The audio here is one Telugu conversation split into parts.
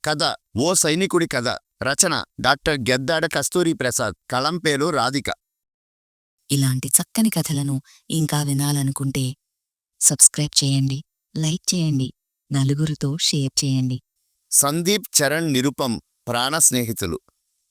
కథ ఓ సైనికుడి కథ. రచన డాక్టర్ గెద్దాడ కస్తూరి ప్రసాద్. కలం పేరు రాధిక. ఇలాంటి చక్కని కథలను ఇంకా వినాలనుకుంటే సబ్స్క్రైబ్ చేయండి, లైక్ చేయండి, నలుగురితో షేర్ చేయండి. సందీప్, చరణ్, నిరుపం ప్రాణ స్నేహితులు.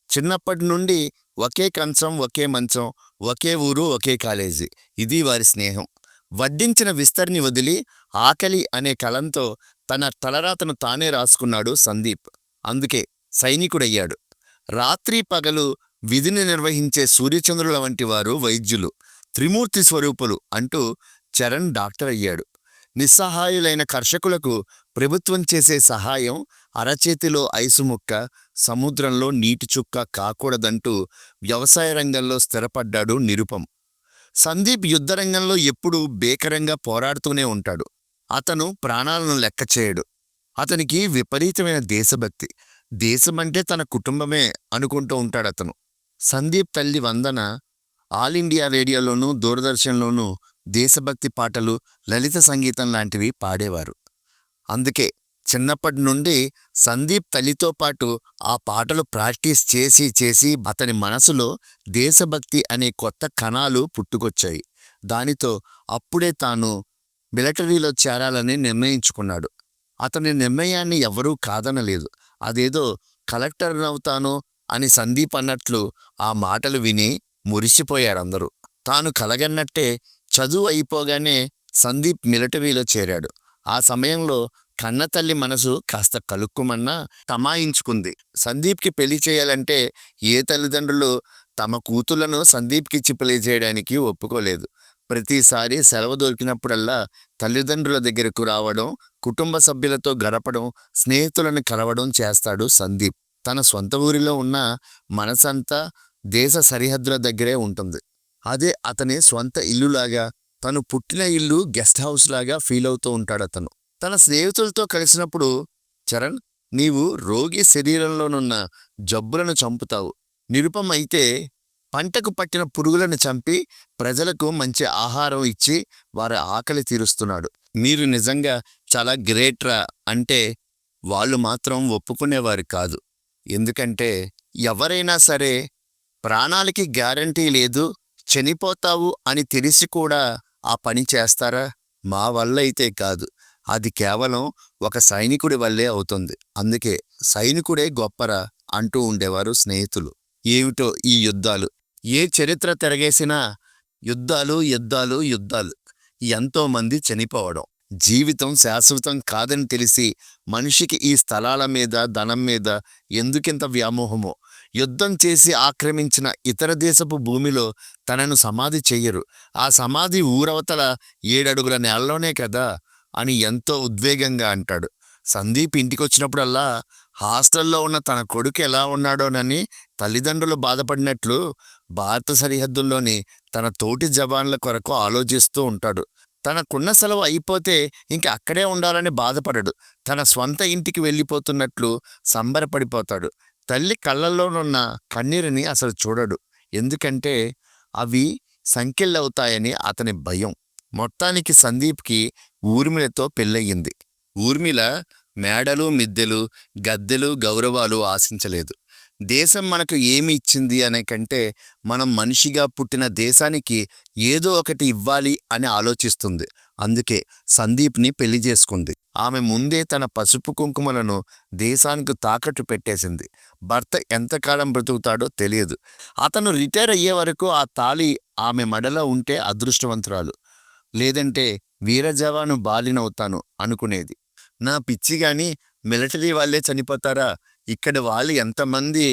చిన్నప్పటి నుండి ఒకే కంచం, ఒకే మంచం, ఒకే ఊరు, ఒకే కాలేజీ. ఇది వారి స్నేహం. వడ్డించిన విస్తరిని వదిలి ఆకలి అనే కలంతో తన తలరాతను తానే రాసుకున్నాడు సందీప్. అందుకే సైనికుడయ్యాడు. రాత్రి పగలు విధిని నిర్వహించే సూర్యచంద్రుల వంటి వారు వైద్యులు, త్రిమూర్తి స్వరూపులు అంటూ చరణ్ డాక్టర్ అయ్యాడు. నిస్సహాయులైన కర్షకులకు ప్రభుత్వం చేసే సహాయం అరచేతిలో ఐసు ముక్క, సముద్రంలో నీటి చుక్క కాకూడదంటూ వ్యవసాయ రంగంలో స్థిరపడ్డాడు నిరుపం. సందీప్ యుద్ధరంగంలో ఎప్పుడూ భీకరంగా పోరాడుతూనే ఉంటాడు. అతను ప్రాణాలను లెక్క చేయడు. అతనికి విపరీతమైన దేశభక్తి. దేశమంటే తన కుటుంబమే అనుకుంటూ ఉంటాడతను. సందీప్ తల్లి వందన ఆల్ ఇండియా రేడియోలోనూ దూరదర్శన్లోనూ దేశభక్తి పాటలు, లలిత సంగీతం లాంటివి పాడేవారు. అందుకే చిన్నప్పటి నుండి సందీప్ తల్లితో పాటు ఆ పాటలు ప్రాక్టీస్ చేసి చేసి అతని మనసులో దేశభక్తి అనే కొత్త కణాలు పుట్టుకొచ్చాయి. దానితో అప్పుడే తాను మిలిటరీలో చేరాలని నిర్ణయించుకున్నాడు. అతని నిర్ణయాన్ని ఎవరూ కాదనలేదు. అదేదో కలెక్టర్నవుతాను అని సందీప్ అన్నట్లు ఆ మాటలు విని మురిసిపోయారందరూ. తాను కలగన్నట్టే చదువు అయిపోగానే సందీప్ మిలిటరీలో చేరాడు. ఆ సమయంలో కన్నతల్లి మనసు కాస్త కలుక్కుమన్నా తమాయించుకుంది. సందీప్కి పెళ్లి చేయాలంటే ఏ తల్లిదండ్రులు తమ కూతుళ్లను సందీప్కిచ్చి పెళ్లి చేయడానికి ఒప్పుకోలేదు. ప్రతిసారి సెలవు దొరికినప్పుడల్లా తల్లిదండ్రుల దగ్గరకు రావడం, కుటుంబ సభ్యులతో గడపడం, స్నేహితులను కలవడం చేస్తాడు సందీప్. తన సొంత ఊరిలో ఉన్న మనసంతా దేశ సరిహద్దుల దగ్గరే ఉంటుంది. అదే అతని సొంత ఇల్లులాగా, తను పుట్టిన ఇల్లు గెస్ట్ హౌస్ లాగా ఫీల్ అవుతూ ఉంటాడతను. తన స్నేహితులతో కలిసినప్పుడు, చరణ్, నీవు రోగి శరీరంలోనున్న జబ్బులను చంపుతావు. నిరుపం అయితే పంటకు పట్టిన పురుగులను చంపి ప్రజలకు మంచి ఆహారం ఇచ్చి వారి ఆకలి తీరుస్తున్నాడు. మీరు నిజంగా చాలా గ్రేట్రా అంటే వాళ్ళు మాత్రం ఒప్పుకునేవారు కాదు. ఎందుకంటే ఎవరైనా సరే ప్రాణాలకి గ్యారంటీ లేదు, చనిపోతావు అని తెలిసి కూడా ఆ పని చేస్తారా? మా వల్ల అయితే కాదు. అది కేవలం ఒక సైనికుడి వల్లే అవుతుంది. అందుకే సైనికుడే గొప్పరా అంటూ ఉండేవారు స్నేహితులు. ఏమిటో ఈ యుద్ధాలు! ఏ చరిత్ర తిరగేసినా యుద్ధాలు, యుద్ధాలు, యుద్ధాలు. ఎంతోమంది చనిపోవడం. జీవితం శాశ్వతం కాదని తెలిసి మనిషికి ఈ స్థలాల మీద, ధనం మీద ఎందుకింత వ్యామోహమో. యుద్ధం చేసి ఆక్రమించిన ఇతర దేశపు భూమిలో తనను సమాధి చెయ్యరు. ఆ సమాధి ఊరవతల 7 అడుగుల నేలలోనే కదా అని ఎంతో ఉద్వేగంగా అంటాడు. సందీప్ ఇంటికొచ్చినప్పుడల్లా హాస్టల్లో ఉన్న తన కొడుకు ఎలా ఉన్నాడోనని తల్లిదండ్రులు బాధపడినట్లు భారత సరిహద్దుల్లోని తన తోటి జవాన్ల కొరకు ఆలోచిస్తూ ఉంటాడు. తనకున్న సెలవు అయిపోతే ఇంక అక్కడే ఉండాలని బాధపడడు. తన స్వంత ఇంటికి వెళ్ళిపోతున్నట్లు సంబరపడిపోతాడు. తల్లి కళ్ళల్లోనున్న కన్నీరుని అసలు చూడడు. ఎందుకంటే అవి సంకెళ్ళవుతాయని అతని భయం. మొత్తానికి సందీప్కి ఊర్మిళతో పెళ్ళయింది. ఊర్మిళ మేడలు, మిద్దెలు, గద్దెలు, గౌరవాలు ఆశించలేదు. దేశం మనకు ఏమి ఇచ్చింది అనే కంటే మనం మనిషిగా పుట్టిన దేశానికి ఏదో ఒకటి ఇవ్వాలి అని ఆలోచిస్తుంది. అందుకే సందీప్ని పెళ్లి చేసుకుంది. ఆమె ముందే తన పసుపు కుంకుమలను దేశానికి తాకట్టు పెట్టేసింది. భర్త ఎంతకాలం బ్రతుకుతాడో తెలియదు. అతను రిటైర్ అయ్యే వరకు ఆ తాళి ఆమె మెడలో ఉంటే అదృష్టవంతురాలు, లేదంటే వీరజవాను బాలినవుతాను అనుకునేది. నా పిచ్చిగాని మిలిటరీ వాళ్ళే చనిపోతారా? ఇక్కడ వాళ్ళు ఎంతమంది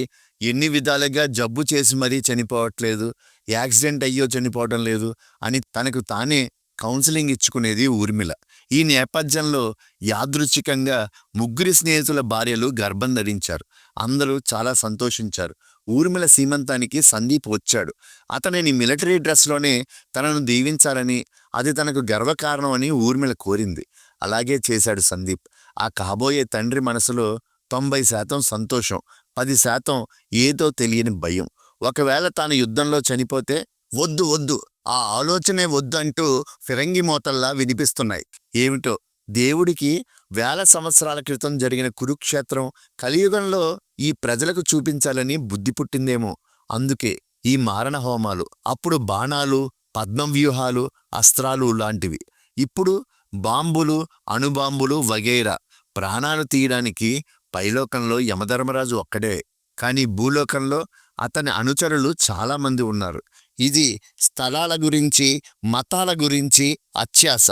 ఎన్ని విధాలుగా జబ్బు చేసి మరీ చనిపోవట్లేదు, యాక్సిడెంట్ అయ్యో చనిపోవడం లేదు అని తనకు తానే కౌన్సిలింగ్ ఇచ్చుకునేది ఊర్మిళ. ఈ నేపథ్యంలో యాదృచ్ఛికంగా 3 స్నేహితుల భార్యలు గర్భం ధరించారు. అందరూ చాలా సంతోషించారు. ఊర్మిళ సీమంతానికి సందీప్ వచ్చాడు. అతనిని మిలిటరీ డ్రెస్లోనే తనను దీవించాలని, అది తనకు గర్వకారణం అని ఊర్మిళ కోరింది. అలాగే చేశాడు సందీప్. ఆ కాబోయే తండ్రి మనసులో 90% సంతోషం, 10% ఏదో తెలియని భయం. ఒకవేళ తాను యుద్ధంలో చనిపోతే వద్దు వద్దు, ఆ ఆలోచనే వద్దు అంటూ ఫిరంగి మోతల్లా వినిపిస్తున్నాయి. ఏమిటో దేవుడికి వేల సంవత్సరాల క్రితం జరిగిన కురుక్షేత్రం కలియుగంలో ఈ ప్రజలకు చూపించాలని బుద్ధి పుట్టిందేమో. అందుకే ఈ మారణ హోమాలు. అప్పుడు బాణాలు, పద్మం వ్యూహాలు, అస్త్రాలు లాంటివి. ఇప్పుడు బాంబులు, అణుబాంబులు వగైరా. ప్రాణాలు తీయడానికి పైలోకంలో యమధర్మరాజు ఒక్కడే, కానీ భూలోకంలో అతని అనుచరులు చాలామంది ఉన్నారు. ఇది స్థలాల గురించి, మతాల గురించి అత్యాశ.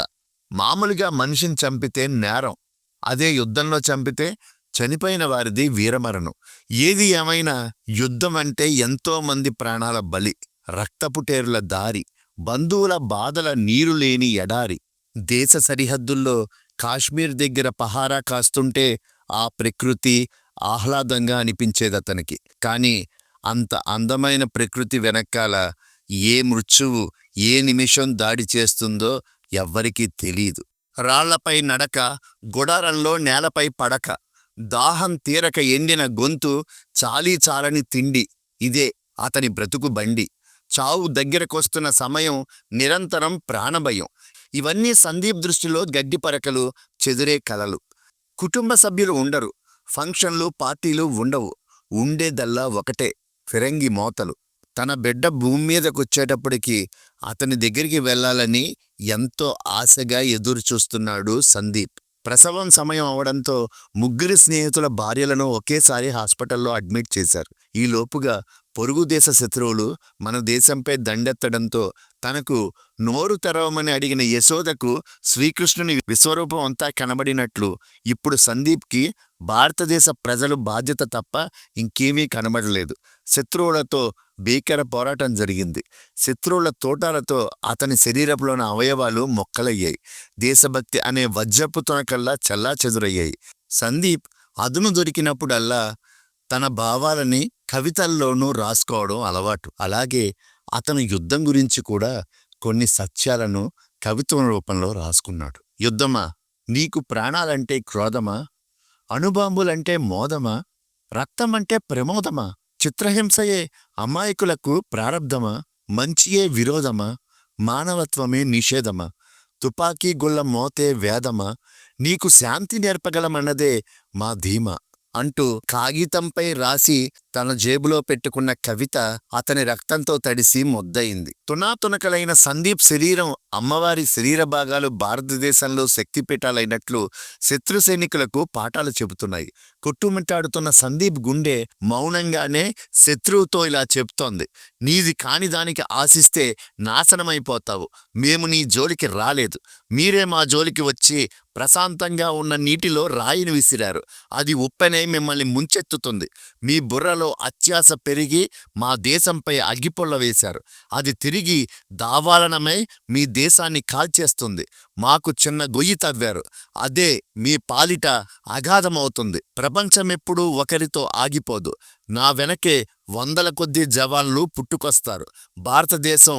మామూలుగా మనిషిని చంపితే నేరం, అదే యుద్ధంలో చంపితే చనిపోయిన వారిది వీరమరణం. ఏది ఏమైనా యుద్ధం అంటే ఎంతో మంది ప్రాణాల బలి, రక్తపుటేరుల దారి, బంధువుల బాధల నీరు లేని ఎడారి. దేశ సరిహద్దుల్లో కాశ్మీర్ దగ్గర పహారా కాస్తుంటే ఆ ప్రకృతి ఆహ్లాదంగా అనిపించేదతనికి. కానీ అంత అందమైన ప్రకృతి వెనకాల ఏ మృత్యువు ఏ నిమిషం దాడి చేస్తుందో ఎవ్వరికీ తెలీదు. రాళ్లపై నడక, గుడారంలో నేలపై పడక, దాహం తీరక ఎండిన గొంతు, చాలీ చాలని తిండి. ఇదే అతని బ్రతుకు బండి. చావు దగ్గరకొస్తున్న సమయం, నిరంతరం ప్రాణభయం. ఇవన్నీ సందీప్ దృష్టిలో గడ్డిపరకలు, చెదిరే కలలు. కుటుంబ సభ్యులు ఉండరు, ఫంక్షన్లు, పార్టీలు ఉండవు. ఉండేదల్లా ఒకటే, ఫిరంగి మోతలు. తన బిడ్డ భూమి మీదకొచ్చేటప్పటికి అతని దగ్గరికి వెళ్ళాలని ఎంతో ఆశగా ఎదురుచూస్తున్నాడు సందీప్. ప్రసవం సమయం అవడంతో ముగ్గురి స్నేహితుల భార్యలను ఒకేసారి హాస్పిటల్లో అడ్మిట్ చేశారు. ఈలోపుగా పొరుగు దేశ శత్రువులు మన దేశంపై దండెత్తడంతో తనకు నోరు తెరవమని అడిగిన యశోదకు శ్రీకృష్ణుని విశ్వరూపం అంతా కనబడినట్లు ఇప్పుడు సందీప్కి భారతదేశ ప్రజలు బాధ్యత తప్ప ఇంకేమీ కనబడలేదు. శత్రువులతో భీకర పోరాటం జరిగింది. శత్రువుల తోటాలతో అతని శరీరంలోని అవయవాలు మొక్కలయ్యాయి. దేశభక్తి అనే వజ్రపు తొనకల్లా చెల్లాచెదురయ్యాయి. సందీప్ అదును దొరికినప్పుడల్లా తన భావాలని కవితల్లోనూ రాసుకోవడం అలవాటు. అలాగే అతను యుద్ధం గురించి కూడా కొన్ని సత్యాలను కవిత్వం రూపంలో రాసుకున్నాడు. యుద్ధమా, నీకు ప్రాణాలంటే క్రోధమా? అణుబాంబులంటే మోదమా? రక్తమంటే ప్రమోదమా? చిత్రహింసయే అమాయకులకు ప్రారబ్ధమా? మంచియే విరోధమా? మానవత్వమే నిషేధమా? తుపాకీ గుళ్ళ మోతే వేదమా? నీకు శాంతి నేర్పగలమన్నదే మా ధీమా అంటూ కాగితంపై రాసి తన జేబులో పెట్టుకున్న కవిత అతని రక్తంతో తడిసి మొద్దయింది. తునాతునకలైన సందీప్ శరీరం, అమ్మవారి శరీర భాగాలు భారతదేశంలో శక్తిపీఠాలైనట్లు శత్రు సైనికులకు పాఠాలు చెబుతున్నాయి. కొట్టుమిట్టాడుతున్న సందీప్ గుండె మౌనంగానే శత్రువుతో ఇలా చెప్తోంది, నీది కాని దానికి ఆశిస్తే నాశనమైపోతావు. మేము నీ జోలికి రాలేదు, మీరే మా జోలికి వచ్చి ప్రశాంతంగా ఉన్న నీటిలో రాయిని విసిరారు. అది ఉప్పెనై మిమ్మల్ని ముంచెత్తుతుంది. మీ బుర్రలో అత్యాశ పెరిగి మా దేశంపై అగ్గిపొల్ల వేశారు. అది తిరిగి దావాలనమై మీ దేశాన్ని కాల్చేస్తుంది. మాకు చిన్న గొయ్యి తవ్వారు, అదే మీ పాలిట అగాధమవుతుంది. ప్రపంచమెప్పుడూ ఒకరితో ఆగిపోదు. నా వెనకే వందల కొద్దీ జవాన్లు పుట్టుకొస్తారు. భారతదేశం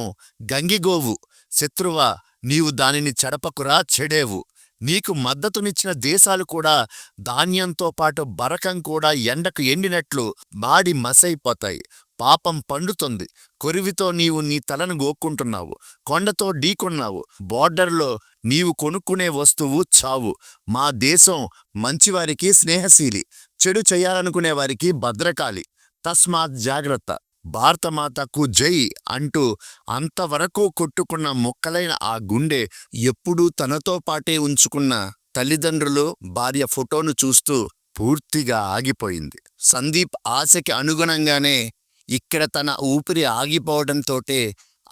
గంగిగోవు. శత్రువా, నీవు దానిని చెడపకురా, చెడేవు. నీకు మద్దతునిచ్చిన దేశాలు కూడా ధాన్యంతో పాటు బరకం కూడా ఎండకు ఎండినట్లు మాడి మసైపోతాయి. పాపం పండుతుంది. కొరివితో నీవు నీ తలను గోక్కుంటున్నావు. కొండతో ఢీకొన్నావు. బోర్డర్లో నీవు కొనుక్కునే వస్తువు చావు. మా దేశం మంచివారికి స్నేహశీలి, చెడు చేయాలనుకునే వారికి భద్రకాళి. తస్మాత్ జాగ్రత్త. భారతమాతకు జై అంటూ అంతవరకు కొట్టుకున్న మొక్కలైన ఆ గుండె ఎప్పుడూ తనతో పాటే ఉంచుకున్న తల్లిదండ్రులు, భార్య ఫోటోను చూస్తూ పూర్తిగా ఆగిపోయింది. సందీప్ ఆశకి అనుగుణంగానే ఇక్కడ తన ఊపిరి ఆగిపోవడంతోటే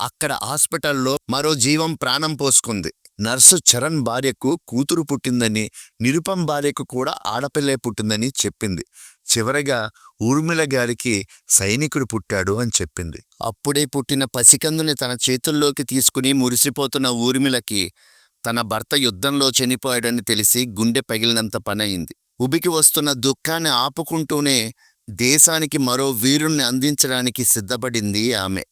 అక్కడ హాస్పిటల్లో మరో జీవం ప్రాణం పోసుకుంది. నర్సు చరణ్ భార్యకు కూతురు పుట్టిందని, నిరుపం భార్యకు కూడా ఆడపిల్లే పుట్టిందని చెప్పింది. చివరగా ఊర్మిళ గారికి సైనికుడు పుట్టాడు అని చెప్పింది. అప్పుడే పుట్టిన పసికందుని తన చేతుల్లోకి తీసుకుని మురిసిపోతున్న ఊర్మిళకి తన భర్త యుద్ధంలో చనిపోయాడని తెలిసి గుండె పగిలినంత పనయింది. ఉబికి వస్తున్న దుఃఖాన్ని ఆపుకుంటూనే దేశానికి మరో వీరుణ్ణి అందించడానికి సిద్ధపడింది ఆమె.